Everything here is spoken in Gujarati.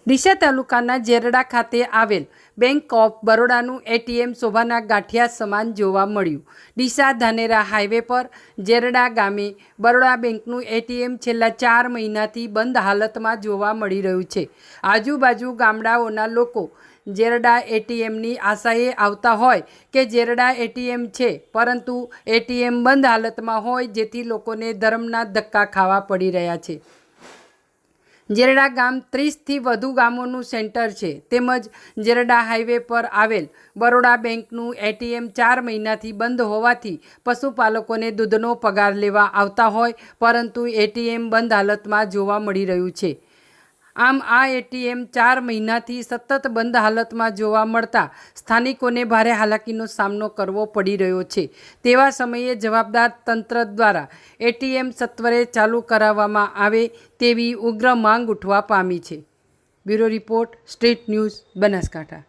ડીસા તાલુકાના જેરડા ખાતે આવેલ બેંક ઓફ બરોડાનું એટીએમ શોભાના ગાંઠિયા સમાન જોવા મળ્યું। ડીસા ધાનેરા હાઈવે પર જેરડા ગામે બરોડા બેંકનું એટીએમ છેલ્લા 4 મહિનાથી બંધ હાલતમાં જોવા મળી રહ્યું છે। આજુબાજુ ગામડાઓના લોકો જેરડા એટીએમની આશાએ આવતા હોય કે જેરડા એટીએમ છે, પરંતુ એટીએમ બંધ હાલતમાં હોય જેથી લોકોને ધર્મના ધક્કા ખાવા પડી રહ્યા છે। જેરડા ગામ 30થી વધુ ગામોનું સેન્ટર છે, તેમજ જેરડા હાઈવે પર આવેલ બરોડા બેંકનું એટીએમ 4 મહિનાથી બંધ હોવાથી પશુપાલકોને દૂધનો પગાર લેવા આવતા હોય, પરંતુ એટીએમ બંધ હાલતમાં જોવા મળી રહ્યું છે। આમ આ એટીએમ 4 મહિનાથી સતત બંધ હાલતમાં જોવા મળતા સ્થાનિકોને ભારે હાલાકીનો સામનો કરવો પડી રહ્યો છે। તેવા સમયે જવાબદાર તંત્ર દ્વારા એટીએમ સત્વરે ચાલુ કરાવવામાં આવે તેવી ઉગ્ર માંગ ઉઠવા પામી છે। Bureau report, street news, Banaskantha.